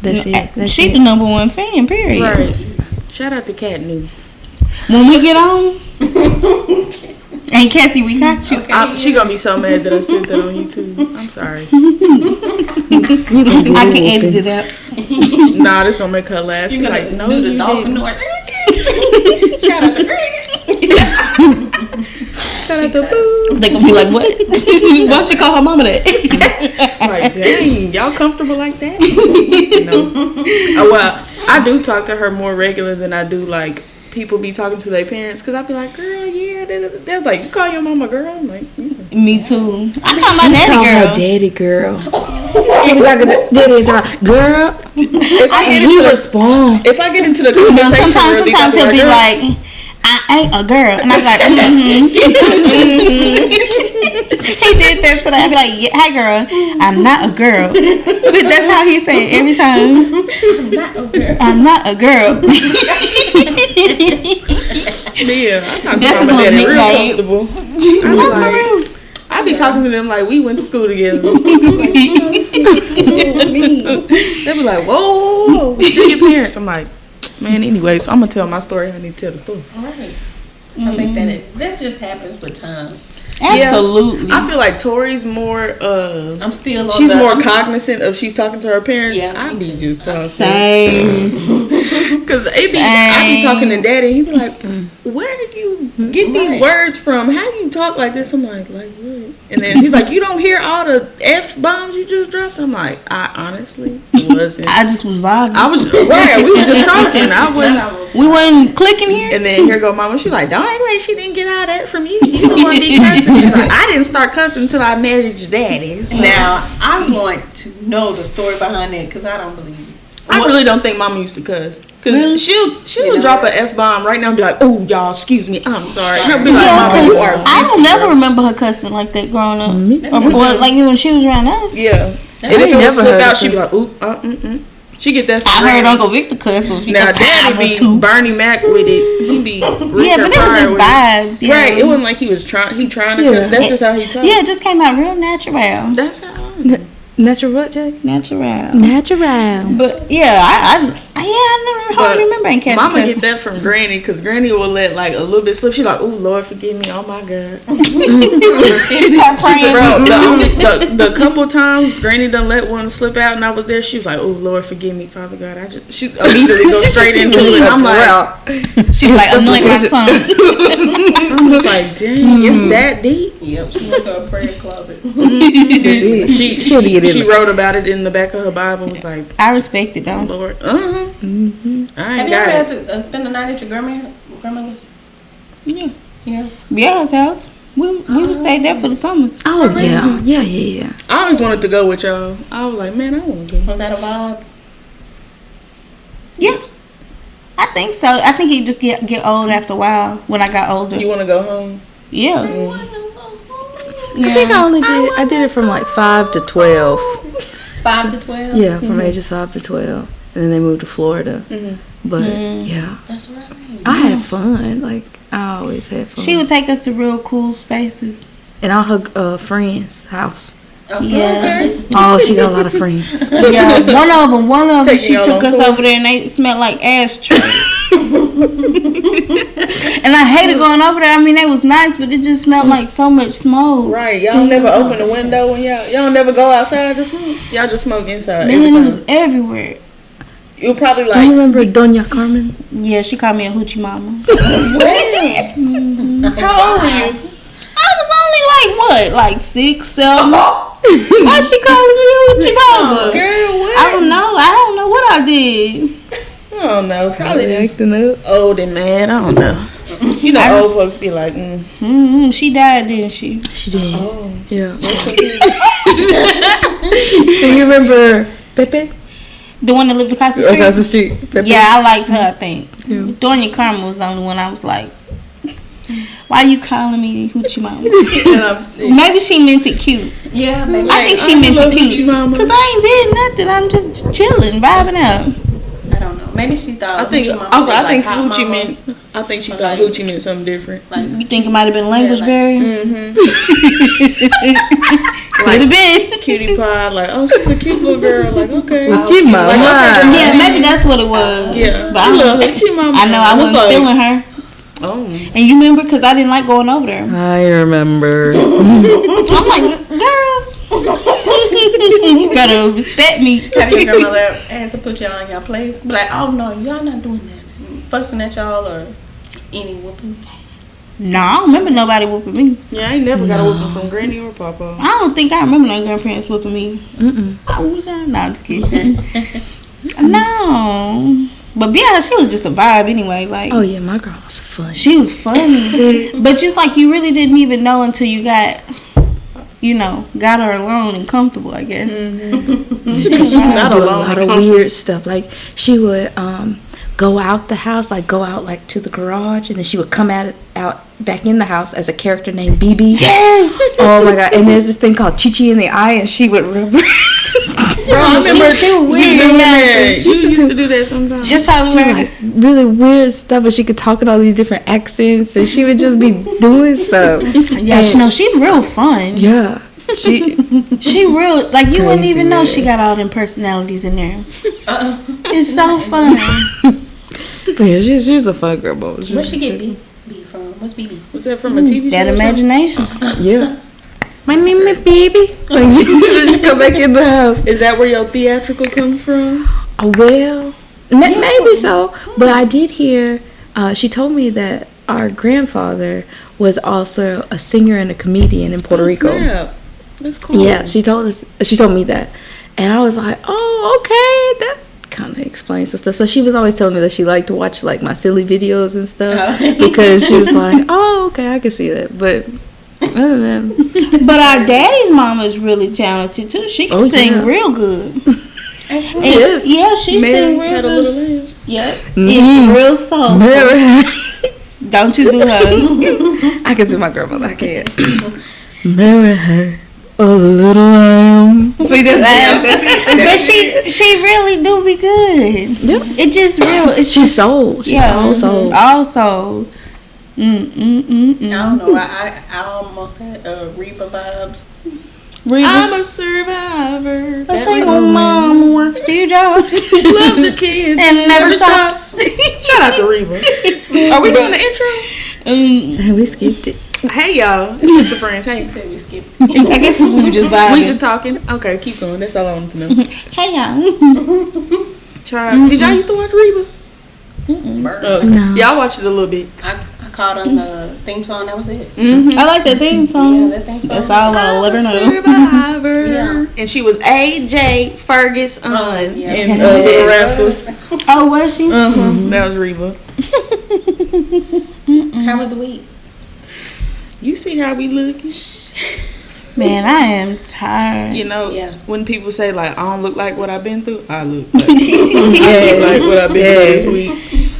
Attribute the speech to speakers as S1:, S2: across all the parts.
S1: That's it.
S2: She the number one fan, period.
S3: Right. Shout out to Cat New.
S2: When we get on, and Kathy, we got you.
S3: Okay, she gonna be so mad that I said that on YouTube. I'm sorry.
S2: I can edit it out.
S3: Nah, this gonna make her laugh. She's like, no,
S4: do the
S3: you
S4: dolphin
S3: didn't.
S4: noise. Shout out to
S3: Shout out to Boo.
S2: They gonna be like, what? Why she call her mama that?
S3: Like, dang, y'all comfortable like that? No. Oh, well, I do talk to her more regular than I do like people be talking to their parents, because I be like, girl, yeah. They're like, you call your mama girl? I'm like, yeah.
S2: Me too. I call my daddy girl.
S1: Her daddy girl. She was like, daddy's like, girl.
S3: If I get into the
S2: You know,
S3: conversation,
S2: sometimes he'll be like, I ain't a girl. And I be like, He did that today. I be like, yeah, hi girl, I'm not a girl. But that's how he say it every time. I'm not a girl.
S3: Yeah, I'm talking
S2: That's
S3: to my
S2: his
S3: daddy
S2: little
S3: real
S2: nickname.
S3: comfortable. I be talking to them like we went to school together. They be like, whoa, still your parents. I'm like, man, anyway, so I'm gonna tell my story. I need to tell the story.
S4: All right. I think that just happens with time.
S2: Absolutely.
S3: Yeah, I feel like Tori's more
S4: I'm still on
S3: she's more cognizant of she's talking to her parents.
S4: Yeah,
S3: I be just talking.
S2: Same.
S3: Cause I be talking to daddy, he be like, where did you get these words from? How do you talk like this? I'm like what? And then he's like, you don't hear all the F bombs you just dropped? I'm like, I honestly wasn't.
S2: I just was vibing.
S3: I was right. We was just talking.
S2: We wasn't clicking here.
S3: And then here go mama. She's like, don't act like she didn't get all that from you. You don't want to be cussing. She's like, I didn't start cussing until I married your daddy. So.
S4: Now, I want to know the story behind that, because I don't believe it.
S3: I really don't think mama used to cuss. Because she'll drop an F-bomb right now and be like, oh, y'all, excuse me, I'm sorry. And I'll be like, mama, you are 50,
S2: I don't never remember her cussing like that growing up. Or like when she was around us.
S3: Yeah. And if it was slip out, she'd be like, oop, She get that from
S2: I heard
S3: Granny.
S2: Uncle Victor cuss.
S3: Now, daddy be Bernie Mac with it. He be
S2: Yeah, but it was just vibes. Yeah.
S3: Right. It wasn't like he was trying to cuss. That's just how he talked.
S2: Yeah, it just came out real natural.
S3: That's how
S1: Natural what, Jay?
S2: Natural.
S1: But
S2: yeah, I never remember ain't catching
S3: mama get that from Granny, because Granny will let like a little bit slip. She's like, "Oh Lord, forgive me. Oh my God."
S2: She started praying.
S3: The couple times Granny done let one slip out, and I was there. She was like, "Oh Lord, forgive me, Father God." She immediately goes straight into it. I'm like,
S2: she's like, anoint my tongue.
S3: I'm just like, dang, it's that deep.
S4: Yep, she went to a prayer closet.
S3: She wrote about it in the back of her Bible. Was like,
S2: I respect it though.
S3: Lord, I ain't
S4: Have you
S3: got
S4: ever
S3: it.
S4: had to spend the night at your grandmother's?
S2: Yeah.
S4: Yeah.
S2: Bianca's house. We would stay there for the summers.
S1: oh yeah.
S3: I always wanted to go with y'all. I was like, man, I want to go.
S4: Was that a vibe?
S2: Yeah. I think so. I think it just get old after a while. When I got older.
S3: You want to go home?
S2: Yeah.
S1: I think I did it from like 5 to 12.
S4: 5 to 12?
S1: Yeah, from ages 5 to 12. And then they moved to Florida. But yeah.
S4: That's right.
S1: I had fun. Like, I always had fun.
S2: She would take us to real cool spaces.
S1: And all her friends' house.
S4: Okay.
S2: Yeah.
S1: Oh, she got a lot of friends.
S2: Yeah, one of them,
S3: Take
S2: she
S3: y'all
S2: took
S3: on
S2: us
S3: tour.
S2: over there and they smelled like ashtrays. And I hated going over there. I mean, they was nice, but it just smelled like so much smoke.
S3: Right. Y'all never open the window when y'all never go outside to smoke? Y'all just smoke inside every
S2: Man,
S3: time.
S2: it was everywhere.
S3: You probably
S1: Do you
S3: like,
S1: remember Doña Carmen?
S2: Yeah, she called me a hoochie mama.
S3: how old were you?
S2: I was only like 6, 7. Why she calling me a hoochie mama?
S3: Girl, what?
S2: I don't know what I did.
S3: I don't know. Probably just
S1: acting up.
S3: old and mad. I don't know. You know, old folks be like,
S2: She died, didn't she?
S1: She did.
S3: Oh.
S1: Yeah. So you remember Pepe?
S2: The one that lived across the street?
S1: Across the street. Pepe?
S2: Yeah, I liked her, I think.
S1: Yeah.
S2: Doña Carmen was the only one I was like, why you calling me hoochie mama? Maybe she meant it cute.
S4: Yeah, maybe.
S2: I think she meant it
S3: hoochie
S2: cute.
S3: mama.
S2: Because I ain't did nothing. I'm just chilling, vibing out.
S4: I don't know. Maybe she thought.
S3: I think
S4: hoochie
S3: also
S4: mama
S3: I think
S4: was like hot
S3: hoochie
S4: mamas.
S3: meant. I think she
S4: Or
S3: thought
S4: like-
S3: hoochie meant something different.
S4: Like,
S2: You think it might have been language
S4: like-
S2: barrier?
S3: Mm-hmm.
S2: Could have been.
S3: Cutie pie, like, oh, she's a cute little girl. Like, okay.
S1: Hoochie mama.
S3: Like, okay,
S2: Yeah, maybe that's what it was.
S3: Yeah.
S2: But I don't know.
S3: Hoochie mama.
S2: I know I
S3: was
S2: wasn't feeling her.
S3: Oh.
S2: And you remember, because I didn't like going over there.
S1: I remember.
S2: I'm like, girl, you gotta respect me.
S4: have your grandmother had to put y'all in your place? Be like, oh no, y'all not doing that. Fussing at y'all or any whooping?
S2: No, I don't remember nobody whooping me.
S3: Yeah, I ain't never got a whooping from Granny or Papa.
S2: I don't think I remember no grandparents whooping me.
S1: Mm-mm.
S2: Oh, was I? No, I'm just kidding. No. But yeah, she was just a vibe anyway. Like,
S1: Oh yeah, my girl was funny.
S2: she was funny. But just like you really didn't even know until you got her alone and comfortable, I guess.
S1: She used to
S3: Not
S1: do a
S3: alone,
S1: lot of weird stuff. Like she would go out the house, like go out like to the garage, and then she would come out back in the house as a character named BB.
S2: Yes.
S1: Oh my god! And there's this thing called Chi-Chi in the eye, and she would rub.
S3: Bro, I remember
S2: she was
S3: you
S2: weird.
S3: doing
S2: Yeah.
S3: that. You used to do that sometimes.
S2: Just how we
S1: She
S2: were.
S1: would, like really weird stuff, but she could talk in all these different accents, and she would just be doing stuff.
S2: Yeah, she's real fun.
S1: Yeah, she.
S2: She real, like, you wouldn't
S1: Crazy,
S2: even know
S1: man.
S2: she got all them personalities in there. It's so fun.
S1: But yeah, she's a fun girl. But
S4: Where'd she get B from? What's BB?
S3: Was that from a TV show?
S2: That
S3: or something?
S2: imagination.
S1: Yeah. My name is Baby. Like she come back in the house.
S3: Is that where your theatrical comes from?
S1: Well, maybe so. But I did hear. She told me that our grandfather was also a singer and a comedian in Puerto Rico.
S3: Snap. That's cool.
S1: Yeah, she told me that, and I was like, oh, okay, that kind of explains some stuff. So she was always telling me that she liked to watch like my silly videos and stuff because she was like, oh, okay, I can see that. But other than
S2: But our daddy's mama is really talented too. She can sing
S1: yeah.
S2: real good.
S1: Yes.
S2: Yeah, she
S3: Mary
S2: sing real
S3: had a little
S2: good.
S3: lambs.
S2: Yep. It's real soulful.
S1: Mary,
S2: Don't you do her.
S1: I can do my grandmother. I can't. Mary had a little lamb.
S2: See, that's but she really do be good.
S1: Yeah.
S2: It just real. It's
S1: She's
S2: just
S1: soul. She's all soul.
S2: Also,
S4: I don't know. I almost had Reba vibes.
S3: I'm a survivor.
S2: A single mom works 2 jobs
S3: Loves her kids
S2: and never stops.
S3: Shout out to Reba. Are we doing the intro?
S1: We skipped it.
S3: Hey y'all, it's Sistafriends. Hey,
S4: Said we skipped.
S2: I guess because we were just vibing.
S3: we just talking. Okay, keep going. That's all I wanted to know.
S2: Hey y'all.
S3: Child, did y'all used to watch Reba?
S4: Burn.
S1: No.
S3: Y'all watched it a little bit.
S4: I caught on the theme song. That was it.
S3: Mm-hmm.
S2: I like that theme
S4: Yeah,
S2: song.
S4: that theme song.
S2: That's all I'll ever know.
S3: Survivor.
S4: Yeah.
S3: And she was AJ Ferguson
S4: yeah.
S3: in Little Rascals.
S2: Oh, was she?
S3: That was Reba.
S4: How was the week?
S3: You see how we looking?
S2: Man, I am tired.
S3: You know,
S4: Yeah.
S3: when people say like I don't look like what I've been through, I look like, like what I've been through this week.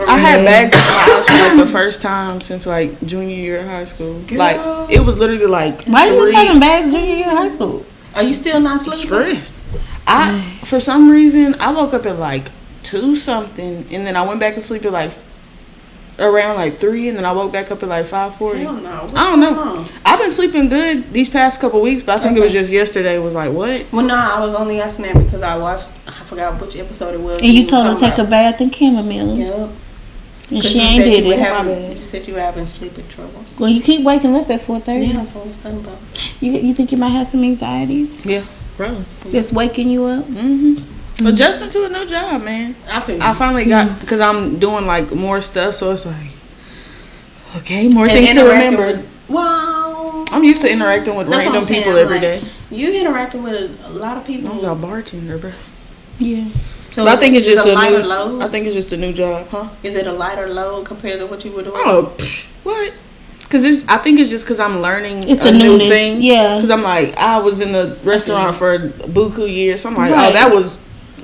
S3: I had bags in my house for like the first time since like junior year of high school.
S4: Girl.
S3: Like it was literally like
S2: Why you was having bags junior year of high school?
S4: Are you still not sleeping?
S3: stressed. For some reason I woke up at like 2 something and then I went back to sleep at like around like 3 and then I woke back up at like 5:40.
S4: Hell no. What's
S3: I don't know.
S4: going on?
S3: I've been sleeping good these past couple weeks, but I think it was just yesterday was like what?
S4: Well, no, I was only asking that because I forgot which episode it was.
S2: And you told her to take a bath in chamomile.
S4: Yep.
S2: And she ain't did it.
S4: You said you were having sleeping trouble.
S2: Well, you keep waking up at 4:30.
S4: Yeah, so what's that about?
S2: You think you might have some anxieties?
S3: Yeah, bro.
S2: That's waking you up?
S3: Adjusting to a new job, man.
S4: I feel
S3: I finally got because I'm doing like more stuff, so it's like okay, more things to remember.
S4: Wow.
S3: I'm used to interacting with
S4: That's what
S3: random
S4: I'm saying,
S3: people every day.
S4: You interacting with a lot of people.
S3: I was a bartender, bro.
S2: Yeah.
S4: So
S3: But I think it's just
S4: a
S3: a
S4: lighter
S3: new.
S4: load.
S3: I think it's just a new job, huh?
S4: Is it a lighter load compared to what you were doing?
S3: Oh, what? Because I think it's just because I'm learning
S2: It's
S3: a
S2: the
S3: new
S2: newness,
S3: thing.
S2: yeah.
S3: Because I'm like, I was in the restaurant for buku years. So I'm like,
S2: Right.
S3: oh, that was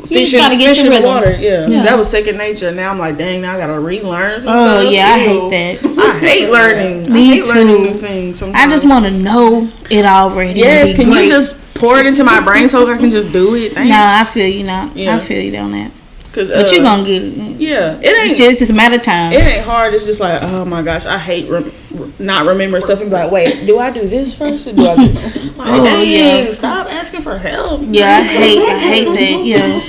S2: just gotta get
S3: fish
S2: your
S3: in the
S2: rhythm.
S3: water. Yeah.
S2: Yeah.
S3: That was second nature. Now I'm like, dang, now I gotta relearn. some
S2: Oh,
S3: stuff.
S2: yeah, I
S3: Ew.
S2: hate that.
S3: I hate learning.
S2: Me
S3: I hate learning
S2: too.
S3: new things. Sometimes.
S2: I just want to know it already.
S3: Yes,
S2: and be
S3: can
S2: great.
S3: you just pour it into my brain so I can just do it? Thanks.
S2: Nah, I feel you now.
S3: Yeah.
S2: I feel you on that. But you gonna get it.
S3: Yeah, it ain't.
S2: It's just a matter of time.
S3: It ain't hard. It's just like, oh my gosh, I hate not remembering stuff and be like, wait, do I do this first or do I do? Like, dang, stop asking for help.
S2: Yeah, I hate that. Yeah.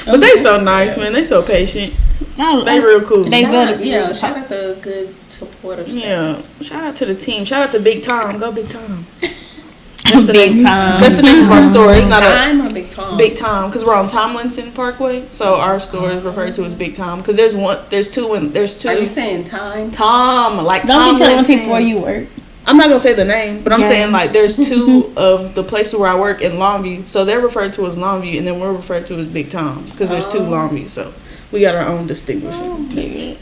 S3: But they so nice, man. They so patient. They real cool.
S2: They better.
S4: Yeah, shout out to a good supportive staff.
S3: Yeah, shout out to the team. Shout out to Big Tom. Go Big Tom.
S2: That's the Big Tom.
S3: That's the name of our store. It's not
S4: Time or Big Tom?
S3: Big Tom, because we're on Tomlinson Parkway, so our store is referred to as Big Tom. Because there's two.
S4: Are you saying Time?
S3: Tom, like
S2: Don't be telling
S3: Tomlinson.
S2: people where you work.
S3: I'm not gonna say the name, but I'm saying like there's two of the places where I work in Longview, so they're referred to as Longview, and then we're referred to as Big Tom because there's two Longview, so we got our own distinguishing.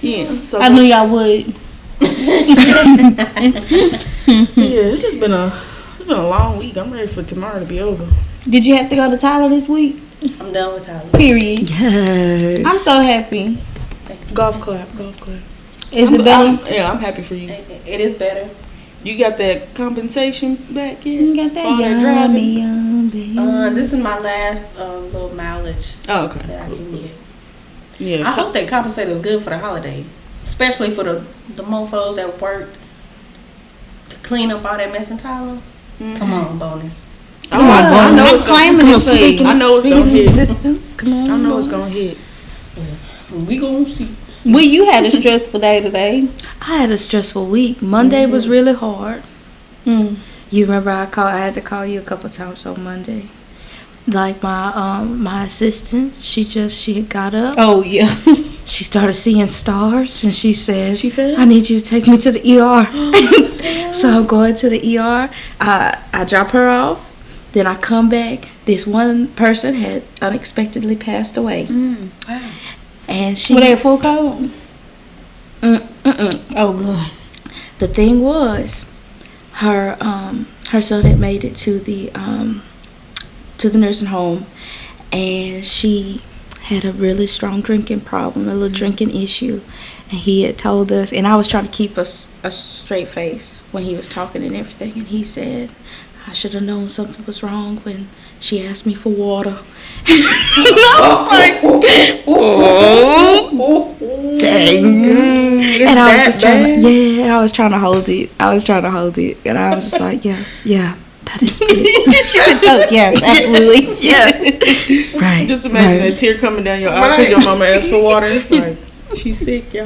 S3: Yeah, so
S2: I knew y'all would.
S3: Yeah, it's just been a long week. I'm ready for tomorrow to be over.
S2: Did you have to go to Tyler this week?
S4: I'm done with Tyler.
S2: Period.
S1: Yes.
S2: I'm so happy.
S3: Golf clap.
S2: Is it better?
S3: I'm happy for you.
S4: It is better.
S3: You got that compensation back yet?
S2: You got that
S3: all that driving?
S4: This is my last little mileage
S3: Oh, okay.
S4: that I can get.
S3: Yeah.
S4: I hope they compensate us good for the holiday, especially for the mofos that worked to clean up all that mess in Tyler.
S3: Mm-hmm.
S4: Come on, bonus.
S3: I know it's
S2: claiming
S3: gonna
S2: it for you.
S3: I know it's gonna hit.
S1: Existence. Come on.
S3: I know it's gonna hit.
S4: We gonna see.
S2: Well, you had a stressful day today.
S1: I had a stressful week. Monday was really hard. You remember I had to call you a couple times on Monday. Like my assistant, she had got up.
S2: Oh yeah.
S1: She started seeing stars, and she said,
S3: She fell?
S1: I need you to take me to the ER. So I'm going to the ER. I drop her off. Then I come back. This one person had unexpectedly passed away.
S4: Wow.
S1: And she...
S2: Were they a full coat? Oh, good.
S1: The thing was, her son had made it to the nursing home, and she had a really strong drinking problem, a little drinking issue, and he had told us, and I was trying to keep a straight face when he was talking and everything, and he said, I should have known something was wrong when she asked me for water. I was like, oh, dang. And I was just trying to hold it. And I was just like, yeah, that is good.
S2: She said, oh, yes, absolutely.
S1: Yeah. Right.
S3: Just imagine a tear coming down your eye because your mama asked for water. It's like, she's sick, y'all.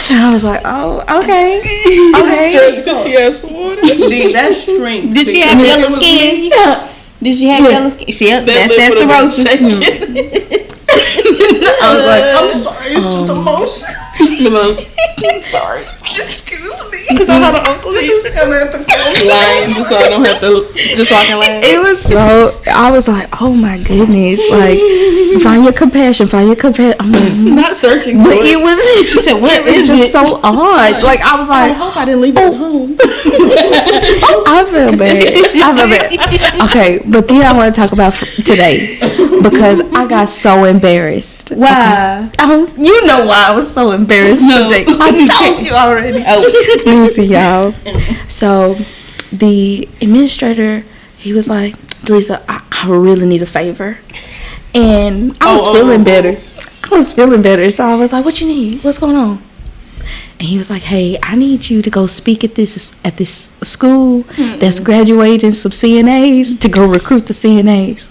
S1: And I was like, oh, okay.
S3: Just because she asked for water.
S4: Dude, that's strength.
S2: Did she have yellow skin? Yeah. Did she have yellow skin? That's cirrhosis.
S1: I was like,
S3: I'm sorry, it's just a most. I'm sorry. Excuse me. Because I had an uncle that used to come at the line just so I don't have to, just so I can laugh.
S1: it was so, I was like, oh my goodness, like, find your compassion. I'm like,
S3: Not searching for
S1: but
S3: it.
S1: it was, she said, what is just so odd. Like, I was
S3: I
S1: like,
S3: hope I didn't leave it at home.
S1: I feel bad. Okay, but then I want to talk about today because I got so embarrassed.
S2: Why?
S1: You know why I was so embarrassed today. I told you already.
S2: Oh,
S1: let me see, y'all. So the administrator, he was like, Lisa, I really need a favor. And I was feeling better. So I was like, what you need? What's going on? And he was like, hey, I need you to go speak at this school that's graduating some CNAs to go recruit the CNAs.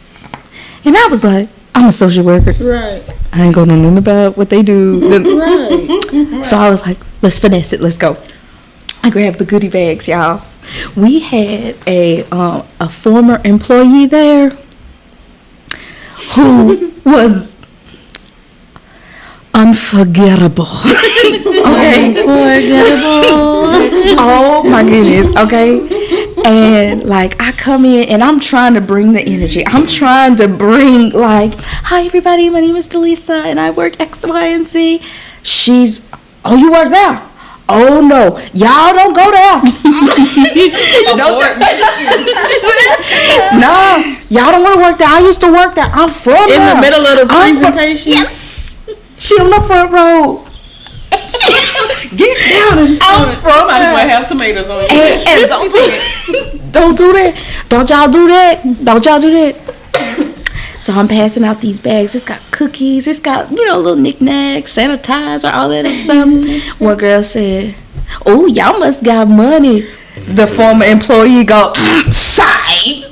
S1: And I was like, I'm a social worker.
S3: Right.
S1: I ain't gonna know nothing about what they do.
S3: Right.
S1: So I was like, let's finesse it. Let's go. I grabbed the goodie bags, y'all. We had a former employee there who was unforgettable. Okay. Unforgettable. Oh my goodness. Okay. And like I come in and I'm trying to bring the energy. I'm trying to bring like, hi everybody, my name is Delisa and I work X, Y, and Z. Oh, you work there? Oh no, y'all don't go there. No, y'all don't want to work there. I used to work there. I'm from
S3: In
S1: there.
S3: the middle of the presentation.
S1: Yes. She on the front row. Get down in front. I'm from
S4: Might as well
S1: there.
S4: have tomatoes on you.
S1: And don't do that. Don't y'all do that. So I'm passing out these bags. It's got cookies. It's got, little knickknacks, sanitizer, all that stuff. One girl said, "Oh, y'all must got money." The former employee go, "Psych.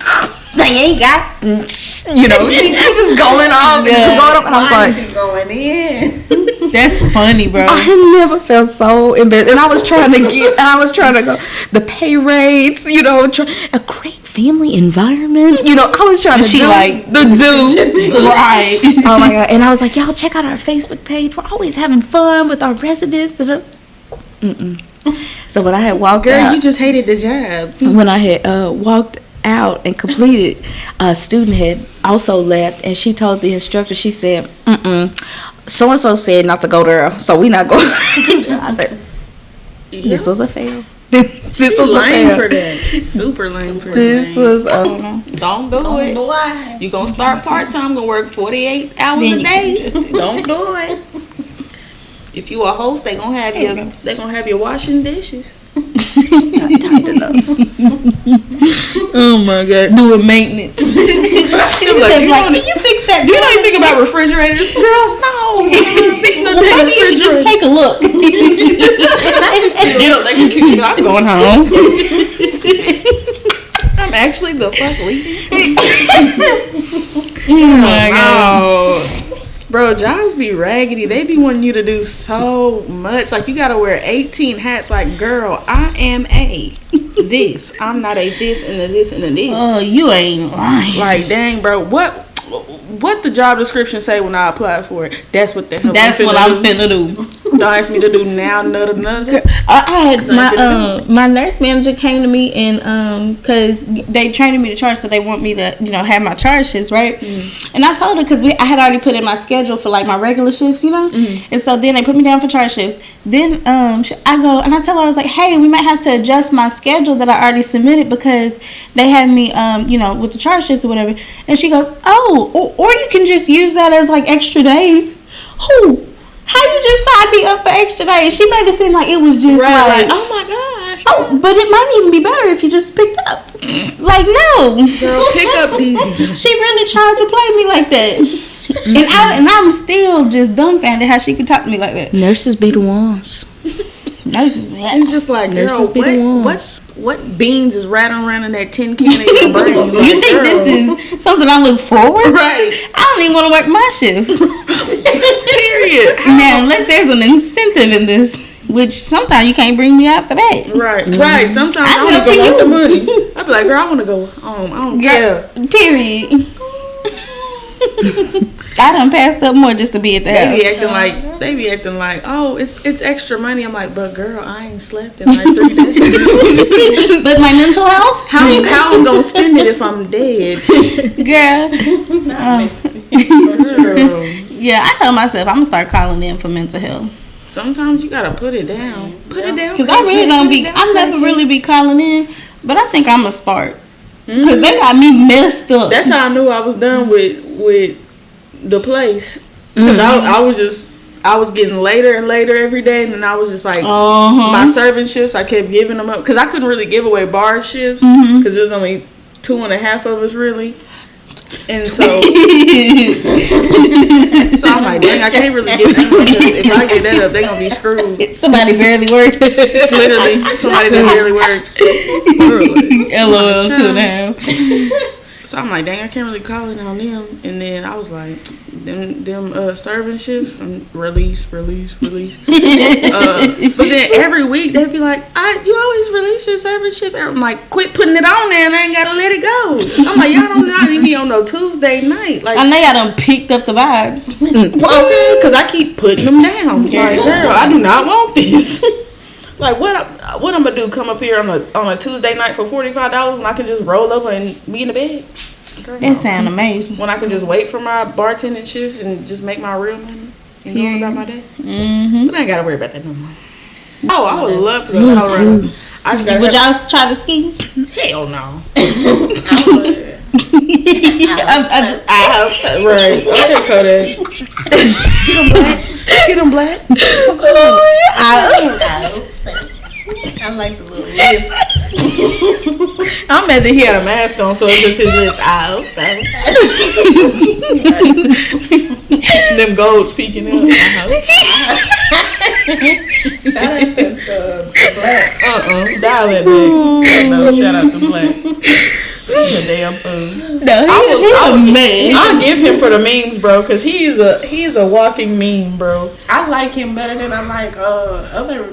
S1: They ain't got," she just going off. And I was like,
S4: going in.
S2: That's funny, bro.
S1: I never felt so embarrassed. And I was trying to go, the pay rates, a great family environment. I was trying to do. Right. Oh my God. And I was like, y'all check out our Facebook page. We're always having fun with our residents. So when I had walked out.
S3: Girl, you just hated the job.
S1: When I had walked out and completed, a student had also left, and she told the instructor, she said, so and so said not to go there, so we not going. I said, this was a fail. This was
S3: lame
S1: a fail
S3: for that. She's super lame for
S1: this
S3: that.
S1: Was
S3: don't do it. You gonna start part-time, gonna work 48 hours a day. Don't do it. If you a host, they gonna have you washing dishes.
S1: Oh my God, doing maintenance.
S2: Can you fix that?
S3: You don't even think about refrigerators, girl. No, fix no
S2: maybe you should just take a look.
S3: I'm going home. I'm actually the fuck leaving.
S2: Oh my God.
S3: Bro, jobs be raggedy. They be wanting you to do so much. Like, you gotta wear 18 hats. Like, girl, I am a this. I'm not a this and a this and a this.
S2: Oh, you ain't lying.
S3: Like, dang, bro. What the job description say when I applied for it? That's what I'm
S2: finna do.
S3: Don't ask me to do now, another.
S2: I had my nurse manager came to me and because they trained me to charge, so they want me to have my charge shifts, right? And I told her because I had already put in my schedule for like my regular shifts, and so then they put me down for charge shifts. Then I go and I tell her, I was like, hey, we might have to adjust my schedule that I already submitted because they had me with the charge shifts or whatever. And she goes, oh, or you can just use that as like extra days. Who? How you just signed me up for extra days? She made it seem like it was just like,
S3: oh my gosh.
S2: Oh, but it might even be better if you just picked up. Like, no.
S3: Girl, pick up these.
S2: She really tried to play me like that. And I'm still just dumbfounded how she could talk to me like that.
S1: Nurses be the ones.
S2: Nurses.
S3: It's just like, girl, what beans is rattling around in that tin can in your brain?
S2: You think this is something I look forward to?
S3: Right.
S2: I don't even want to work my shifts.
S3: Period.
S2: Now, unless there's an incentive in this, which sometimes you can't bring me out for that.
S3: Right, right. Sometimes I want to go with the money. I be like, girl, I want to go home. I don't care.
S2: Period. I done passed up more just to be at the house.
S3: They be acting like, oh, it's extra money. I'm like, but girl, I ain't slept in like 3 days.
S2: But my mental health?
S3: How I'm gonna spend it if I'm dead?
S2: Girl. Yeah, I tell myself I'm gonna start calling in for mental health.
S3: Sometimes you gotta put it down. Put it down.
S2: Cause I really don't be. I never really be calling in, but I think I'm gonna start. Cause they got me messed up.
S3: That's how I knew I was done with the place. Cause I was getting later and later every day, and then I was just like my serving shifts. I kept giving them up because I couldn't really give away bar shifts because there's only 2.5 of us really. And so I'm like, dang, I can't really give that up because if I get that up, they're going to be screwed.
S2: Somebody barely worked.
S3: Literally, somebody that barely worked.
S2: LOL 2.5.
S3: So I'm like, dang, I can't really call it on them. And then I was like, them serving shifts, release. But then every week they'd be like, you always release your serving shift. I'm like, quit putting it on there and I ain't got to let it go. I'm like, y'all don't not even on no Tuesday night. Like,
S2: I know y'all done picked up the vibes.
S3: Okay, because I keep putting them down. Like, girl, I do not want this. Like, what I'm gonna do? Come up here on a Tuesday night for $45 when I can just roll over and be in the bed? Girl,
S2: that sound amazing.
S3: When I can just wait for my bartending shift and just make my real money and go about my day. But I ain't gotta worry about that no more. Oh, I would love to go to Colorado.
S2: Would y'all try to ski?
S3: Hell no.
S4: I would.
S3: I hope so. Right. Okay, Kodak. Get them black.
S4: I like the little whisk.
S3: I'm I'm mad that he had a mask on, so it's just his lips out. Them golds peeking out.
S4: Shout out to Black.
S3: Dial that back. No, shout out to Black. The damn fool.
S2: No, he's a man.
S3: I'll give him for the memes, bro, because he's a walking meme, bro.
S4: I like him better than I like other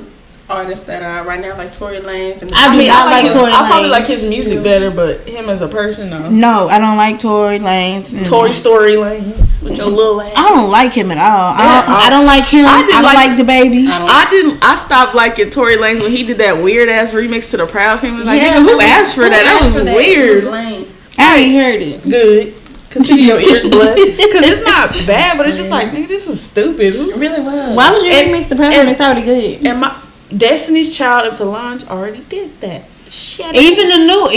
S4: artists that are right now, like Tory Lanez. And
S2: I like Tory Lanez.
S3: I probably like his music better, but him as a person, no.
S2: No, I don't like Tory Lanez.
S3: Tory Story Lanez with your little ass.
S2: I don't like him at all. I don't like him. I don't like the baby.
S3: I stopped liking Tory Lanez when he did that weird ass remix to the Proud Family. Like, nigga, who asked for that? That was weird.
S2: I ain't heard it.
S3: Good. Consider your ears blessed. Because it's not bad, but it's just like, nigga, this was stupid.
S4: It really was.
S2: Why would you remix the Proud Family? It's already good.
S3: And my Destiny's Child and Solange already did that. Shut
S2: even the new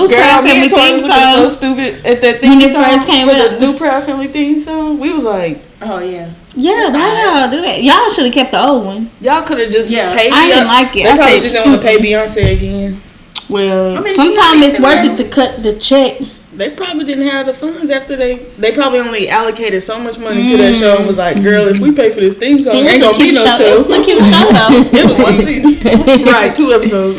S3: Girl,
S2: Proud Family theme
S3: so
S2: song.
S3: stupid at that theme
S2: When it
S3: song.
S2: first came out.
S3: The new Proud Family theme song. We was like,
S4: oh yeah.
S2: Yeah, why y'all do that? Y'all should have kept the old one.
S3: y'all could have just paid.
S2: I didn't like it.
S3: They probably just didn't want to pay Beyonce again.
S2: Well, sometimes it's worth it to cut the check.
S3: They probably didn't have the funds after they probably only allocated so much money to that show and was like, girl, if we pay for this theme song, ain't gonna be no show.
S2: It was a cute show though.
S3: It was one season. Right, 2 episodes.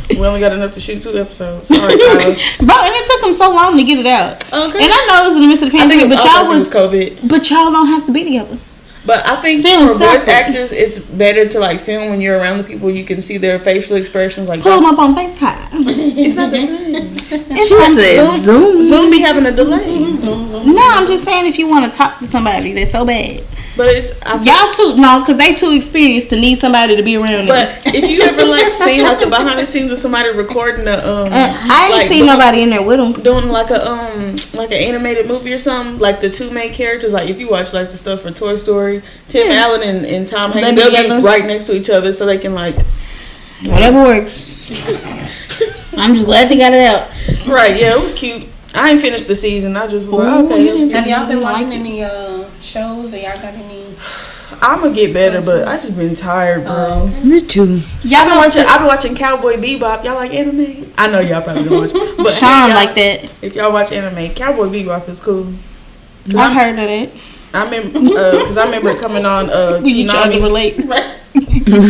S3: We only got enough to shoot 2 episodes. Sorry, Tyler.
S2: Bro, and it took them so long to get it out.
S3: Okay.
S2: And I know it was in the midst of the pandemic, but y'all
S3: was COVID.
S2: But y'all don't have to be together.
S3: But I think for voice actors, it's better to like film when you're around the people. You can see their facial expressions. Like
S2: pull them up on FaceTime.
S3: It's not the same.
S2: It's
S3: Zoom be having a delay.
S2: No, I'm just saying if you want to talk to somebody, they're so bad.
S3: But it's
S2: because they too experienced to need somebody to be around them.
S3: But if you ever like seen like the behind the scenes of somebody recording the
S2: I ain't seen nobody in there with them
S3: doing like an animated movie or something, like the 2 main characters. Like if you watch like the stuff for Toy Story, Tim Allen and Tom Hanks, they'll be right next to each other so they can like
S2: whatever works. I'm just glad they got it out.
S3: Right? Yeah, it was cute. I ain't finished the season. I just was like, okay.
S4: Have y'all been watching any shows, or y'all got any?
S3: I'm gonna get better, but I just been tired, bro.
S1: Me too.
S3: I've been watching Cowboy Bebop. Y'all like anime? I know y'all probably don't watch, but
S2: Sean like that.
S3: If y'all watch anime, Cowboy Bebop is cool.
S2: I heard of it.
S3: I remember because I remember it coming on
S2: You trying to
S3: Toonami.
S2: relate?
S3: I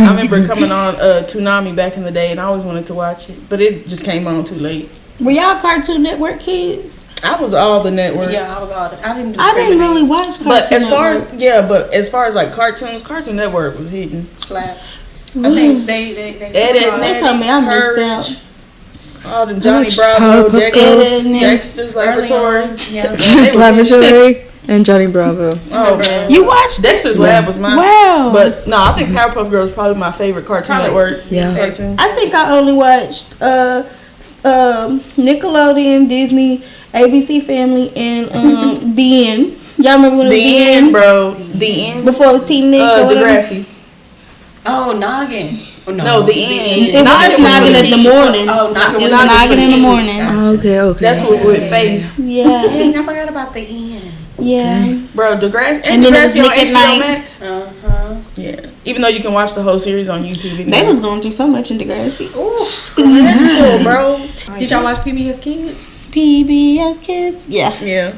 S3: remember it coming on Toonami back in the day, and I always wanted to watch it, but it just came on too late.
S2: Were y'all Cartoon Network kids?
S3: I was all the networks.
S4: Yeah, I was all the. I didn't
S2: really watch Cartoon
S3: But as far
S2: Network.
S3: as like cartoons, Cartoon Network was hitting.
S4: Slap. I think they
S2: They told me I missed out.
S3: All them Johnny Bravo, Dexter's Laboratory.
S1: Dexter's Laboratory and Johnny Bravo.
S3: Oh man,
S2: you watched
S3: Dexter's Lab was mine.
S2: Wow.
S3: But no, I think Powerpuff Girls is probably my favorite Cartoon Network.
S1: Yeah.
S3: Cartoon.
S2: I think I only watched Nickelodeon, Disney, ABC Family, and The End. Y'all remember when it was The End,
S3: bro? The End.
S2: Before it was Team Nick or whatever?
S3: Degrassi.
S4: Oh, Noggin. Oh,
S3: no, The End.
S2: It was Noggin in the morning.
S4: Oh, Noggin
S2: was Noggin in the morning.
S1: Okay.
S3: That's what with Face.
S2: Yeah.
S4: Dang, I forgot about The End.
S2: Yeah.
S3: Bro, Degrassi
S2: and then
S3: Degrassi on
S2: Nick at
S3: HBO
S2: Night.
S3: Max. Yeah. Even though you can watch the whole series on YouTube. Anyway.
S2: They was going through so much in Degrassi.
S4: Ooh,
S3: school, bro.
S4: Did y'all watch PBS Kids?
S2: PBS Kids? Yeah.
S3: Yeah.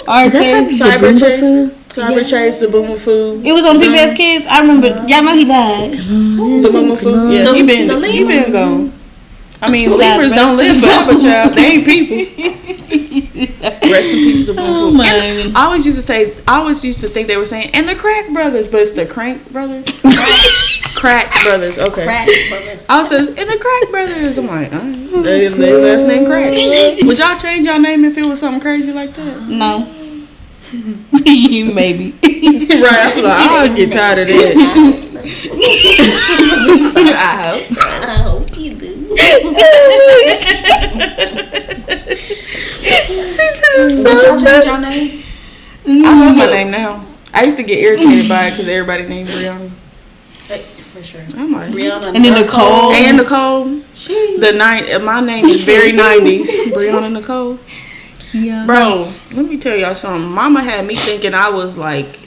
S2: Arcade.
S3: Cyber Chase, Zaboomer Food.
S2: It was on PBS Kids. I remember. Y'all know he died.
S3: Zaboomer Food. Yeah, he been gone. I mean, lemurs don't live forever, child. They ain't people. Rest in peace, Zaboomer Food. And I always used to think they were saying, and the Crack Brothers, but it's the Crank Brothers. Crack Brothers, okay.
S4: Crack Brothers.
S3: I said, and the Crack Brothers. I'm like, they last name Crack. Would y'all change y'all name if it was something crazy like that?
S2: No. You maybe.
S3: Right, I'm like, I'll get tired of that. I hope you do.
S4: Would y'all change your name?
S3: I love my name now. I used to get irritated by it because everybody named Brianna.
S4: For sure.
S3: I'm like,
S4: Brianna
S2: and then Nicole.
S3: And Nicole. My name is very 90s. Brianna Nicole.
S2: Yeah.
S3: Bro, let me tell y'all something. Mama had me thinking I was like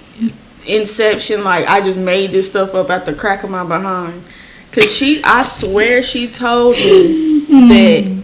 S3: Inception, like I just made this stuff up at the crack of my behind. Cause I swear she told me that.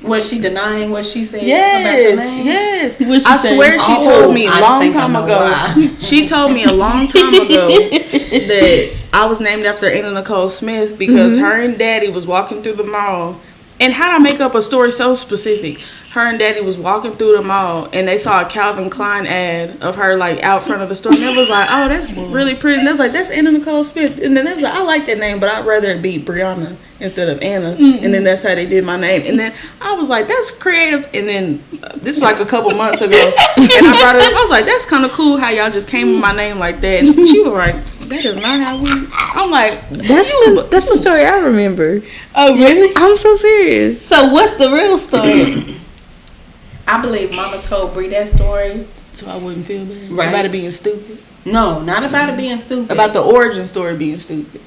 S4: Was she denying what she said about your name?
S3: Yes. I swear she told me a long time ago. She told me a long time ago that I was named after Anna Nicole Smith because her and Daddy was walking through the mall. And how'd I make up a story so specific? Her and Daddy was walking through the mall and they saw a Calvin Klein ad of her like out front of the store. And they was like, oh, that's really pretty. And they was like, that's Anna Nicole Smith. And then they was like, I like that name, but I'd rather it be Brianna instead of Anna. And then that's how they did my name. And then I was like, that's creative. And then this was like a couple months ago. And I brought it up. I was like, that's kind of cool how y'all just came with my name like that. And she was like, that is not how we. I'm like,
S1: that's the story I remember.
S2: Oh, really?
S1: I'm so serious.
S2: So what's the real story?
S4: I believe Mama told Bree that story.
S3: So I wouldn't feel bad
S4: Right.
S3: about it being stupid.
S4: No, not about it being stupid.
S3: About the origin story being stupid.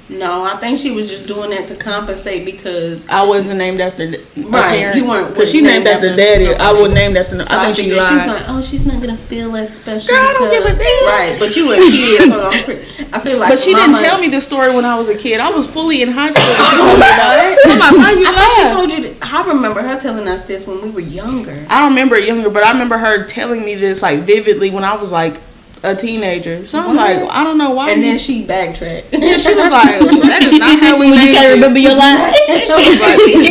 S4: No, I think she was just doing that to compensate because
S3: I wasn't named after a parent.
S4: You weren't.
S3: Because she named after Daddy. I wasn't named after no.
S4: So
S3: I think she lied.
S4: She was like, oh, she's not gonna feel as special.
S3: Girl, I don't give a damn.
S4: Right, but you were a kid, so I feel like.
S3: But she didn't tell me the story when I was a kid. I was fully in high school when she told me about it. I'm like, why you
S4: I
S3: lie?
S4: she told you. I remember her telling us this when we were younger.
S3: I don't remember it younger, but I remember her telling me this like vividly when I was like a teenager. So I'm like, I don't know why.
S4: And then she backtracked.
S3: Yeah, she was like, that is not how we
S2: When you
S3: made
S2: can't
S3: it.
S2: remember your life, you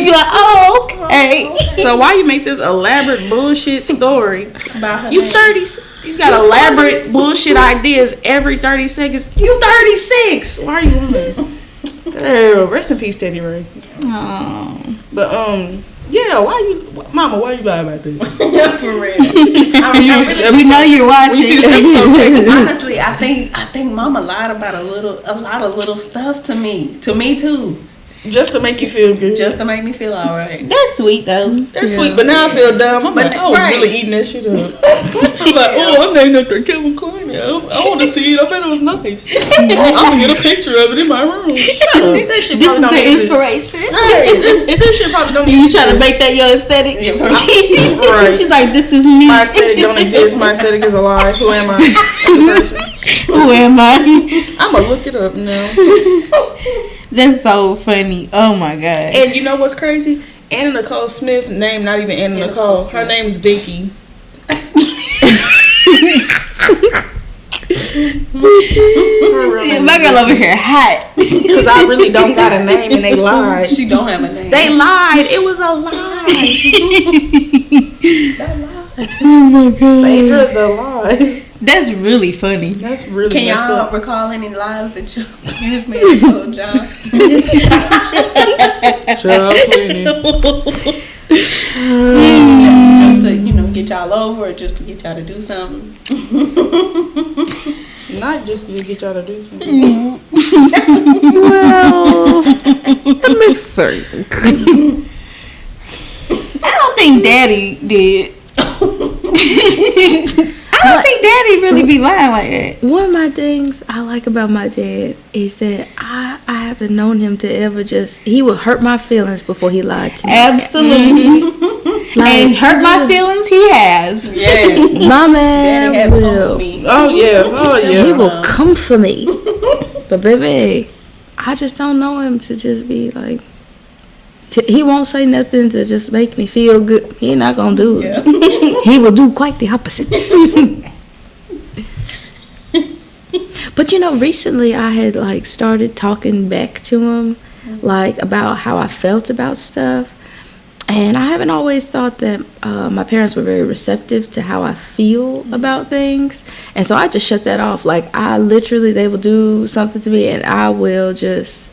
S2: be like, oh, okay.
S3: So why you make this elaborate bullshit story
S4: About her
S3: You
S4: name.
S3: 30. You got elaborate bullshit ideas every 30 seconds. You 36. Why are you on it? Girl, rest in peace, Teddy Ray.
S2: Oh.
S3: But yeah, Mama, why you lie about this?
S4: For real. I
S2: We know you're
S3: When you see this
S2: watching.
S3: episode, text me.
S4: honestly, I think Mama lied about a lot of little stuff to me too,
S3: Just to make you feel good.
S4: just to make me feel all right.
S2: That's sweet though.
S3: That's sweet, but now I feel dumb. I'm like, I was
S4: right.
S3: really eating that shit up. I'm like, oh, I'm named after Kevin Klein now. I want to see it. I bet it was nice. I'm gonna get a picture of it in my room. That shit
S2: This
S3: probably
S2: is
S3: don't
S2: the
S3: exist.
S2: inspiration.
S3: Right. This shit probably don't
S2: You
S3: exist.
S2: trying to make that your aesthetic?
S4: Yeah, for
S3: Right.
S2: She's like, this is me.
S3: My aesthetic don't exist. My aesthetic is a lie. Who am I as a person?
S2: Who am I?
S3: I'm gonna look it up now.
S2: That's so funny. Oh my gosh.
S3: And you know what's crazy? Anna Nicole Smith name not even Anna Nicole. Her name's Vicky.
S2: My girl over here hot.
S3: Because I really don't got a name and they lied.
S4: She don't have a name.
S3: They lied. It was a lie.
S2: Oh my god.
S3: Phaedra the lies.
S2: That's really funny.
S3: That's really
S4: Can
S3: messed
S4: y'all
S3: up.
S4: recall any lies that you this man told John?
S3: Child plenty.
S4: Just to get y'all over, or just to get y'all to do something?
S3: Not just to get y'all to do something.
S1: Well, let me think.
S2: I don't think Daddy did. I don't think Daddy really be lying like that.
S1: One of my things I like about my dad is that I haven't known him to ever he would hurt my feelings before he lied to me.
S2: Absolutely. And hurt my feelings, he has.
S4: Yes.
S1: My
S4: Daddy has
S1: man
S4: owned
S1: will.
S4: me.
S3: Oh yeah.
S1: He will come for me. But baby, I just don't know him to just be like. He won't say nothing to just make me feel good. He not gonna do it.
S4: Yeah.
S1: He will do quite the opposite. But recently I had started talking back to him, about how I felt about stuff, and I haven't always thought that my parents were very receptive to how I feel about things, and so I just shut that off. They will do something to me, and I will just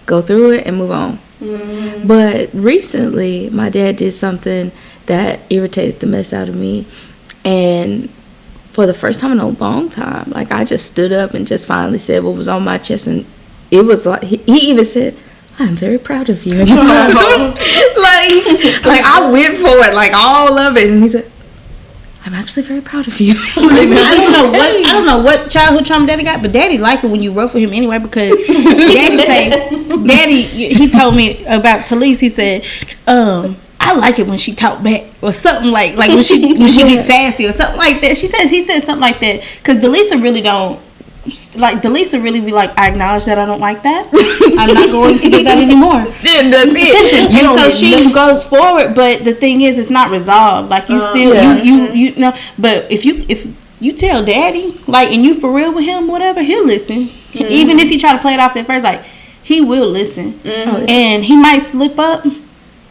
S1: go through it and move on. Mm-hmm. But recently, my dad did something that irritated the mess out of me, and for the first time in a long time, I just stood up and just finally said what was on my chest, and it was he even said, "I'm very proud of you." I went for it, all of it, and he said, "I'm actually very proud of you."
S2: I don't know what childhood trauma Daddy got, but Daddy liked it when you wrote for him anyway, because he told me about Talise. He said, I like it when she talk back or something like when she gets sassy or something like that. He said something like that because Delisa really don't like Delisa really be like, I acknowledge that I don't like that. I'm not going to get that anymore.
S1: Then that's it.
S2: And so she goes forward, but the thing is, it's not resolved. Like you still, you know. But if you tell daddy, like, and you for real with him, whatever, he'll listen. Even if you try to play it off at first, like, he will listen. And he might slip up,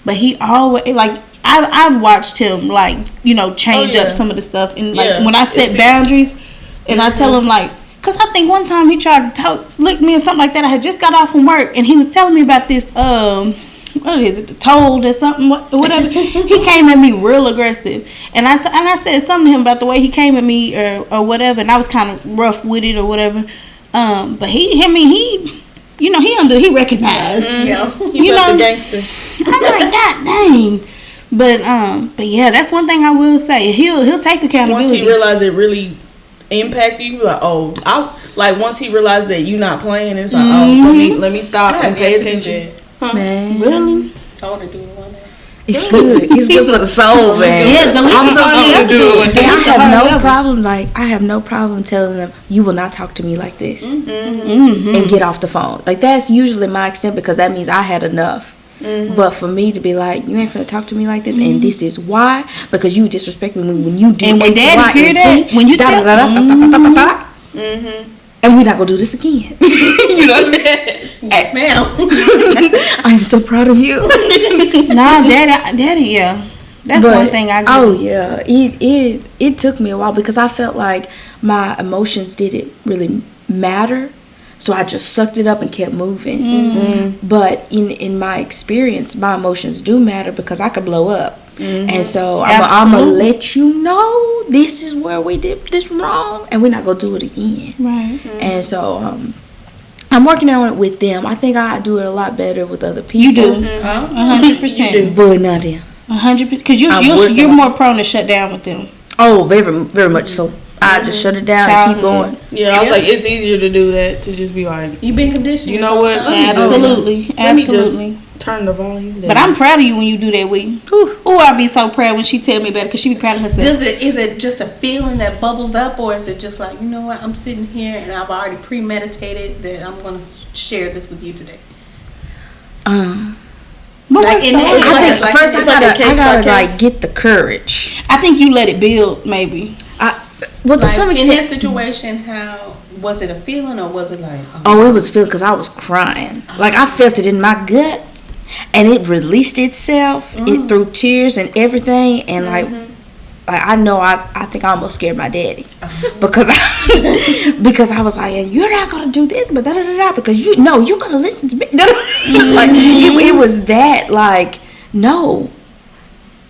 S2: but he always, like, I've watched him, like, you know, change up some of the stuff. And like when I set boundaries, and I tell him, like, because I think one time he tried to slick me or something like that. I had just got off from work, and he was telling me about this, what is it, the toad or something, whatever. He came at me real aggressive, and I said something to him about the way he came at me or whatever, and I was kind of rough with it or whatever. But he you know, he recognized.
S3: He felt the gangster.
S2: I'm like, God dang. But yeah, that's one thing I will say. He'll take accountability.
S3: Once he realized it really impacted you, like, once he realized that you're not playing, it's like, let me stop and pay attention.
S1: Man,
S2: really?
S4: I want to do one day.
S1: it's good. It's good for the soul, man.
S2: Yeah,
S1: I'm so
S2: that's good.
S1: I have no problem telling them, you will not talk to me like this, and get off the phone. Like, that's usually my extent, because that means I had enough. But for me to be like, you ain't finna talk to me like this, and this is why, because you disrespect me when you do.
S2: And when daddy hear that, when you tell,
S1: and we're not gonna do this again. You know,
S4: yes, ma'am.
S1: I am so proud of you.
S2: Nah, daddy, yeah. That's one thing I get.
S1: Oh yeah, it took me a while, because I felt like my emotions didn't really matter. So I just sucked it up and kept moving. But in my experience, my emotions do matter, because I could blow up. And so I'm going to let you know, this is where we did this wrong, and we're not going to do it again.
S2: Right.
S1: And so I'm working on it with them. I think I do it a lot better with other people.
S2: You do. 100%.
S1: But not them.
S2: 100%. Because you're more prone to shut down with them.
S1: Oh, very, very much so. I just shut it down and keep going.
S3: Yeah, I was like, it's easier to do that, to just be like,
S4: You've been conditioned.
S3: You know what?
S2: Absolutely.
S3: Let me just turn the volume down.
S2: But I'm proud of you when you do that, Wee. Ooh, I'll be so proud when she tell me about it, because she be proud of herself.
S4: Is it just a feeling that bubbles up, or is it just like, you know what, I'm sitting here and I've already premeditated that I'm going to share this with you today?
S1: I gotta like get the courage.
S2: I think you let it build, maybe.
S1: Well, to some extent,
S4: in that situation, how was it a feeling, or was it like?
S1: Oh, it was a feeling, because I was crying. Like, I felt it in my gut, and it released itself through tears and everything. And like I know I think I almost scared my daddy because I was like, you're not gonna do this, but because you're gonna listen to me. Like it was that, like, no.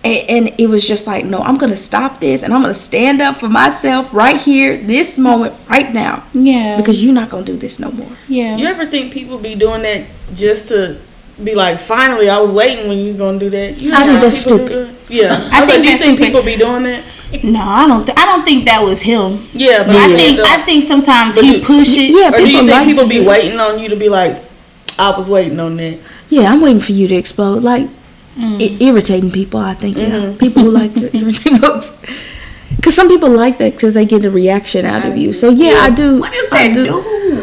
S1: And it was just like, no, I'm going to stop this, and I'm going to stand up for myself right here, this moment, right now.
S2: Yeah.
S1: Because you're not going to do this no more.
S2: Yeah.
S3: You ever think people be doing that just to be like, finally, I was waiting when you was going to do that?
S1: I think that's stupid.
S3: Yeah.
S2: I think
S3: do you think people be doing that?
S2: No, I don't think that was him.
S3: Yeah, but
S2: I think sometimes he push it.
S1: Yeah,
S3: or do you think people be waiting on you to be like, I was waiting on that?
S1: Yeah, I'm waiting for you to explode. Like, irritating people, I think. Yeah, people who like to irritate folks, because some people like that because they get a reaction out of you. So yeah, I do.
S2: What does that do?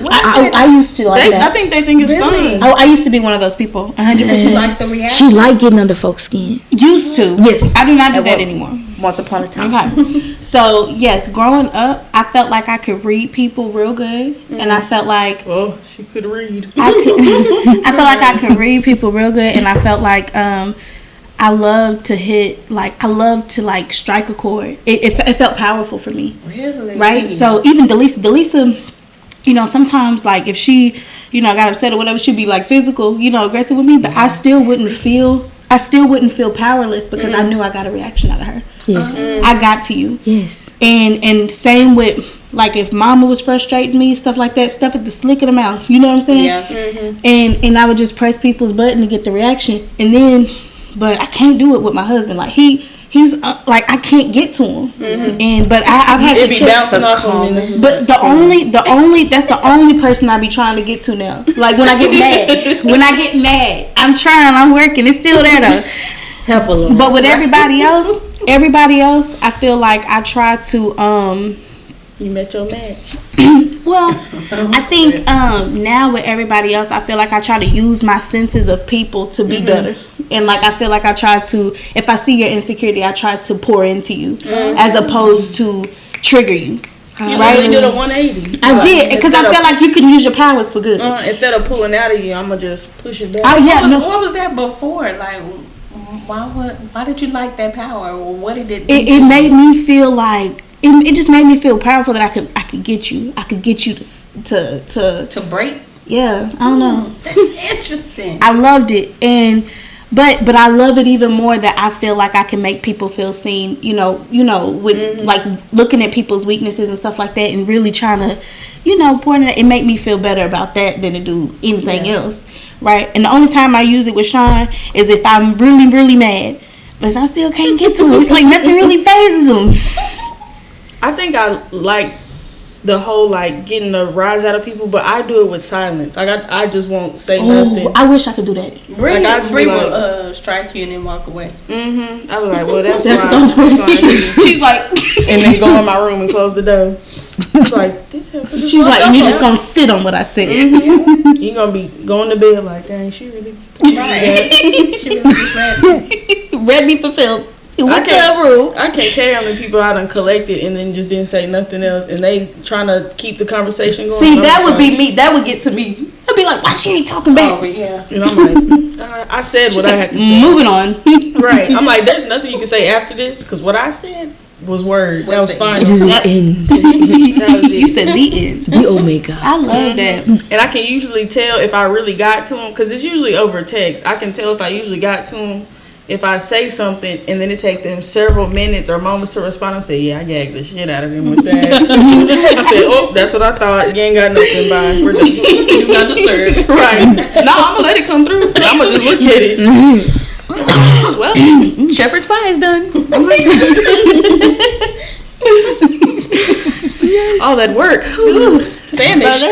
S1: I used to like that.
S3: I think they think it's funny.
S2: Oh, I used to be one of those people. 100%.
S4: Like the reaction.
S1: She liked getting under folks' skin.
S2: Used to.
S1: Yes,
S2: I do not do that anymore.
S1: Once upon a time.
S2: Okay. So yes, growing up, I felt like I could read people real good, and I felt like
S3: she could read.
S2: I felt like I could read people real good, and I felt like I love to hit, like, I love to, like, strike a chord. It felt powerful for me.
S4: Really?
S2: Right? So even Delisa, you know, sometimes, like, if she, you know, got upset or whatever, she'd be, like, physical, you know, aggressive with me, but I still wouldn't feel powerless because I knew I got a reaction out of her.
S1: Yes.
S2: I got to you.
S1: Yes.
S2: And same with, like, if mama was frustrating me, stuff like that, stuff at the slick of the mouth, you know what I'm saying?
S4: Yeah.
S2: And I would just press people's button to get the reaction, and then, but I can't do it with my husband. Like, he's like, I can't get to him, but I've had to
S3: be bouncing off of him.
S2: But that's the only person I be trying to get to now. Like, when I get mad, I'm trying, I'm working, it's still there though.
S1: Help a little.
S2: But with everybody else, I feel like I try to
S3: You met your match.
S2: Well, I think now with everybody else, I feel like I try to use my senses of people to be better. And like I feel like I try to, if I see your insecurity, I try to pour into you as opposed to trigger you.
S3: You really did a 180.
S2: I did, because I feel like you can use your powers for good.
S3: Instead of pulling out of you, I'm gonna just push it back.
S4: What was that before? Like, why did you like that power? Or what did it do?
S2: It made me feel like it just made me feel powerful that I could get you. I could get you to
S4: break.
S2: Yeah, I don't know.
S4: That's interesting.
S2: I loved it, but I love it even more that I feel like I can make people feel seen. You know, with like looking at people's weaknesses and stuff like that, and really trying to, point it make me feel better about that than to do anything else, right? And the only time I use it with Sean is if I'm really, really mad, but I still can't get to him. It's like nothing really phases him.
S3: I think I like the whole like getting a rise out of people, but I do it with silence. Like I just won't say nothing.
S2: I wish I could do that.
S4: Brie will strike you and then walk away.
S3: I was like, well, that's
S2: so funny.
S3: She's like, and then go in my room and close the door. Like,
S2: she's like, and you're just gonna sit on what I said.
S3: You're gonna be going to bed like, dang, she really just right.
S4: She really just
S2: read me fulfilled.
S3: I can't tell you how many people I done collected and then just didn't say nothing else, and they trying to keep the conversation going.
S2: See, that would be me. That would get to me. I'd be like, why she ain't talking back?
S4: Yeah.
S3: And I'm like, I said what I had to say.
S2: Moving on.
S3: Right. I'm like, there's nothing you can say after this, because what I said was word. That was fine.
S1: This is the end.
S3: That was it.
S2: You said the end.
S1: The omega.
S2: I love that.
S3: And I can usually tell if I really got to him, because it's usually over text. I can tell if I usually got to him if I say something and then it take them several minutes or moments to respond. I say, yeah, I gagged the shit out of them with that. I said, oh, that's what I thought. You ain't got nothing, bye. We're done.
S4: You not disturbed.
S3: Right. No, I'm going to let it come through. I'm going to just look at it. Well, shepherd's pie is done. All that work. Ooh. Vanished.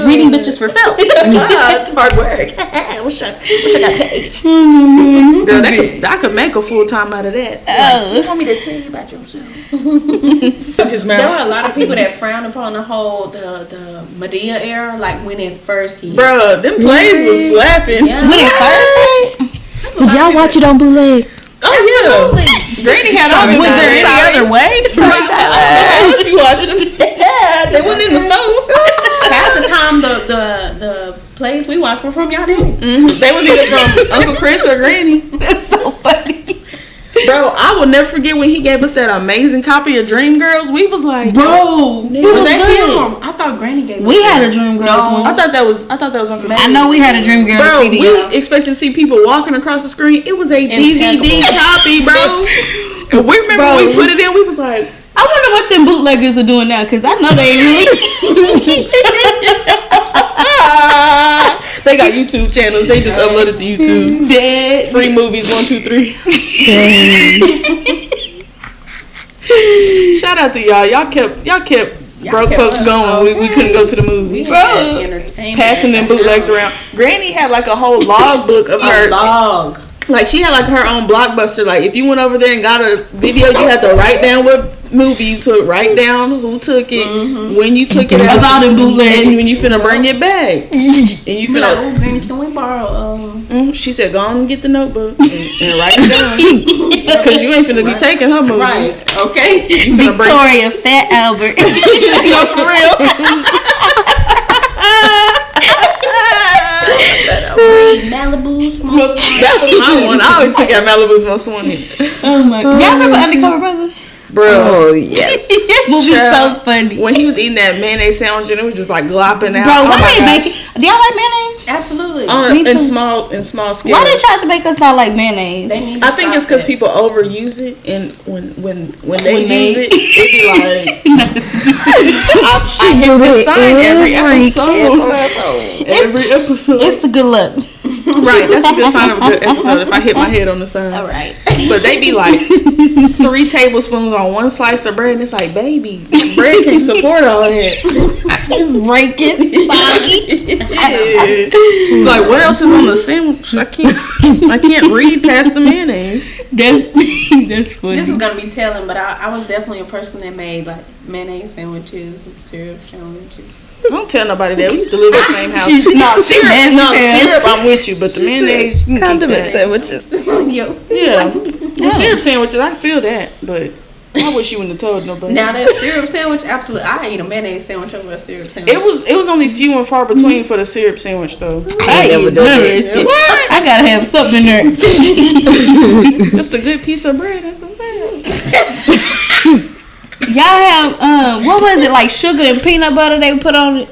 S2: Reading bitches for filth.
S3: It's hard work. wish I got paid. Girl, I could make a full time out of that.
S2: Oh.
S3: You want me to tell you about yourself?
S4: There were a lot of people that frowned upon the whole the Medea era, like when it first hit.
S3: Bruh, them plays was slapping.
S4: Yeah.
S2: When it first?
S1: Did y'all watch it on Bootleg?
S3: Oh yeah. Granny had all.
S2: Was there any other way?
S3: She watching. They went in the stove.
S4: Half the time the plays we watched were from y'all daddy.
S3: They was either from Uncle Chris or Granny.
S2: That's so funny.
S3: Bro, I will never forget when he gave us that amazing copy of Dreamgirls. We was like,
S2: bro,
S4: was that him? I thought Granny gave us
S2: We had a Dreamgirls one.
S3: I thought that was Uncle Chris.
S2: I know we had a Dreamgirls
S3: bro,
S2: CD.
S3: We expected to see people walking across the screen. It was a DVD copy, bro. And we remember when we put it in, we was like,
S2: I wonder what them bootleggers are doing now, because I know they ain't really.
S3: They got YouTube channels. They just uploaded to YouTube.
S2: Dead.
S3: Free movies 1, 2, 3. Shout out to y'all. Y'all kept broke folks going. We couldn't go to the movies. Passing them bootlegs around. Granny had like a whole log book of her.
S4: Log.
S3: Like she had like her own Blockbuster. Like if you went over there and got a video, you had to write down what movie you took, write down who took it, when you took it out,
S2: about a bootleg,
S3: and when you finna bring it back. And you finna.
S4: Oh, Granny, can we borrow?
S3: She said, "Go on and get the notebook and write it down, because you ain't finna be taking her movies."
S4: Right. Okay.
S2: Victoria, Fat Albert.
S3: No, for real.
S4: Malibu's
S3: that was my one. I always took out Malibu's Most Wanted.
S2: Oh my god. Y'all remember Undercover Brother?
S3: Bro.
S1: Oh, yes.
S2: This movie's so funny.
S3: When he was eating that mayonnaise sandwich and it was just like glopping out.
S2: Bro, why they make it? Do y'all like mayonnaise?
S4: Absolutely.
S3: In small scale.
S2: Why they try to make us not like mayonnaise?
S3: I think it's because people overuse it, and when they use it be like I hit the sign every episode. Every episode.
S2: It's a good look.
S3: Right, that's a good sign of a good episode if I hit my head on the side.
S2: All right.
S3: But they be like 3 tablespoons on one slice of bread, and it's like, baby, bread can't support all that.
S2: It's breaking.
S3: Yeah. Like, what else is on the sandwich? I can't read past the mayonnaise.
S2: That's funny.
S4: This is gonna be telling, but I was definitely a person that made like mayonnaise sandwiches and syrup sandwiches.
S3: Don't tell nobody that. We used to live in the same house.
S2: syrup,
S3: syrup, I'm with you, but the mayonnaise, you can keep
S1: Condiment
S3: that.
S1: sandwiches.
S3: Yeah, the syrup sandwiches, I feel that, but I wish you wouldn't have told nobody.
S4: Now that syrup sandwich, absolutely, I eat a mayonnaise sandwich over a syrup sandwich.
S3: It was only few and far between for the syrup sandwich though.
S2: I never done that. What? I gotta have something in there.
S3: Just a good piece of bread. That's not bad.
S2: Y'all have what was it, like sugar and peanut butter they put on it?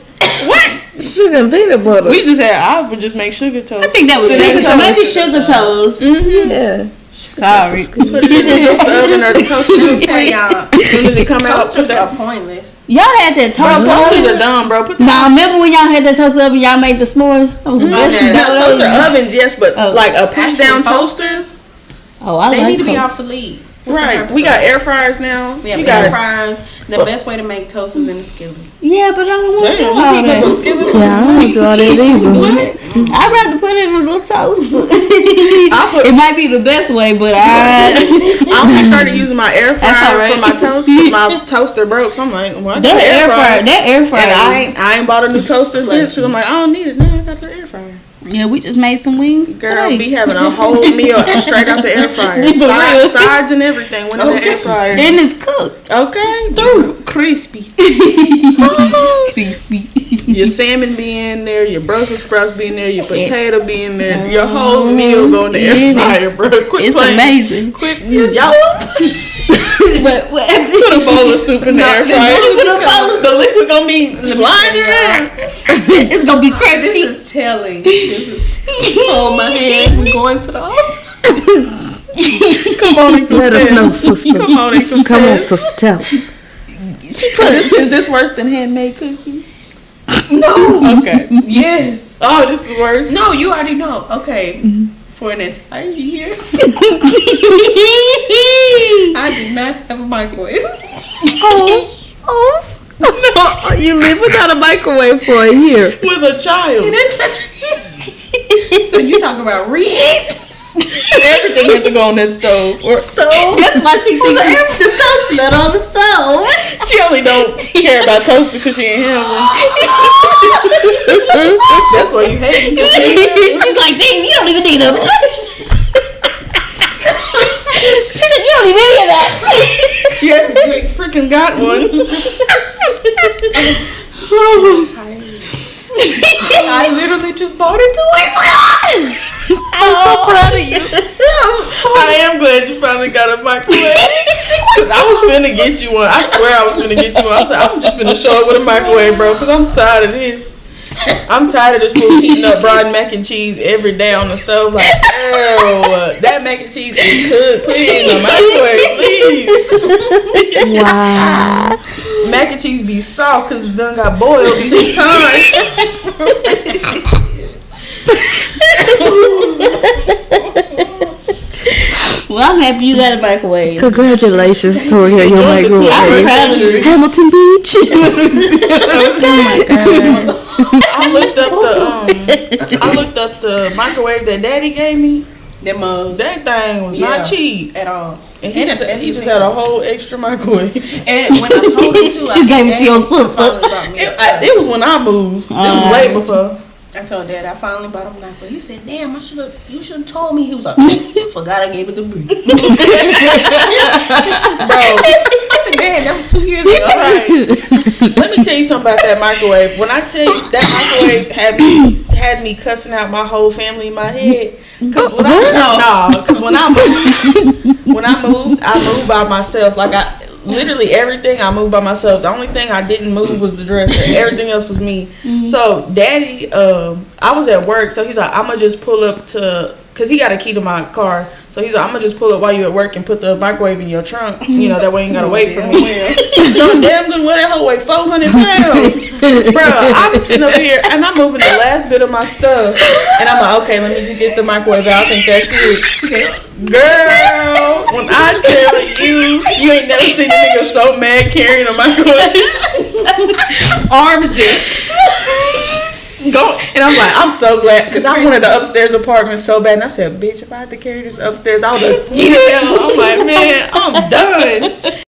S3: What?
S1: Sugar and peanut butter.
S3: I would just make sugar toast.
S2: I think that was maybe sugar toast.
S1: Yeah.
S2: Sorry.
S3: Put it in the toaster oven or the toaster.
S4: Tell y'all,
S3: As soon as it come out, put
S4: toasters
S3: that.
S4: are pointless.
S2: Y'all had that toaster
S3: Toasters
S2: oven.
S3: are dumb, bro. Put
S2: Nah, remember when y'all had that toaster oven? Y'all made the s'mores. That was the best.
S3: toaster ovens, yes, but like a push down
S4: Actual
S3: toasters.
S2: Oh, I
S4: They
S2: like
S4: need to be
S2: toast.
S4: obsolete.
S3: Right. We got air fryers now.
S4: We have
S3: you
S4: air
S3: got
S4: fryers. The best way to make toast is in the skillet.
S2: Yeah, but I don't want to do all that.
S1: Yeah, I don't do all that either.
S2: I'd rather put it in a little toast.
S3: put-
S2: It might be the best way, but
S3: I started using my air fryer
S2: all right.
S3: for my toast because my toster broke. So I'm like, well, I got
S2: that
S3: an
S2: air fryer.
S3: And I ain't bought a new toaster since because I'm like, I don't need it now. I got the air fryer.
S2: Yeah, we just made some wings.
S3: Girl,
S2: today.
S3: be having a whole meal straight out the air fryer. Sides and everything went in the air fryer.
S2: And it's cooked.
S3: Okay, crispy.
S2: Crispy.
S3: Your salmon be in there, your Brussels sprouts be in there, your potato be in there, your whole meal go in the air fryer, bro. Quit
S2: It's
S3: playing.
S2: amazing.
S3: Quit, y'all
S2: But
S3: put a bowl of soup in the air fryer. The liquid gonna be flying around.
S2: It's gonna be crunchy.
S4: This is telling. Hold my hand. We're going to the altar.
S3: Come on and
S1: Let us know,
S3: confess.
S1: sister.
S3: Come on and confess.
S1: Come on, sister, tell us.
S3: Is this worse than handmade cookies?
S4: No.
S3: Okay.
S4: Yes.
S3: Oh, this is worse.
S4: No, you already know. Okay. For an entire year, I did not have a microwave.
S1: No, you live without a microwave for a year.
S3: With a child.
S4: So you talk about reheat?
S3: Everything had to go on that stove.
S2: That's why she thinks the toast not on the stove.
S3: She only don't care about toaster because she ain't have one. That's why you hate it.
S2: She's like, dang, you don't even need them. She said, you don't need any of that.
S3: Yeah, you ain't freaking got one.
S4: I literally just bought it 2 weeks ago.
S2: I'm so proud of you.
S3: I am glad you finally got a microwave. Because I was finna get you one. I swear I was finna get you one. I said, I'm just finna show up with a microwave, bro, because I'm tired of this. I'm tired of this fool heating up fried mac and cheese every day on the stove. Like, girl, that mac and cheese is cooked. Put it in the microwave, please.
S1: Wow.
S3: Mac and cheese be soft because it done got boiled 6 times.
S2: Well, I'm happy you got a microwave.
S1: Congratulations, Toria, your
S3: Enjoy the
S1: microwave.
S3: 21st
S2: proud of
S3: century.
S1: Hamilton Beach.
S3: I looked up the microwave that Daddy gave me. That thing was not cheap
S4: at all.
S3: And he just had a whole extra microwave.
S4: And when I told him to,
S2: She gave it to your sister.
S3: It was when I moved. It was way before.
S4: I told Dad I finally bought him a microwave. He said, "Damn, you should have told me." He was like, "Forgot I gave it to Bree." Bro, I said, "Dad, that was 2 years ago."
S3: Right. Let me tell you something about that microwave. When I tell you that microwave had me cussing out my whole family in my head. Because when I moved by myself. Like literally everything I moved by myself. The only thing I didn't move was the dresser. Everything else was me. So Daddy, I was at work, so he's like, I'm gonna just pull up to cause he got a key to my car, so he's like, I'm gonna just pull up while you at work and put the microwave in your trunk. That way you ain't gotta wait for me. No, damn good, well, that hoe weigh 400 pounds, bro. I'm sitting up here and I'm moving the last bit of my stuff, and I'm like, okay, let me just get the microwave out. I think that's it. She said, girl, when I tell you, you ain't never seen a nigga so mad carrying a microwave. Arms just go. And I'm like, I'm so glad, because I wanted the upstairs apartment so bad. And I said, bitch, if I had to carry this upstairs, I would have, I'm like, man, I'm done.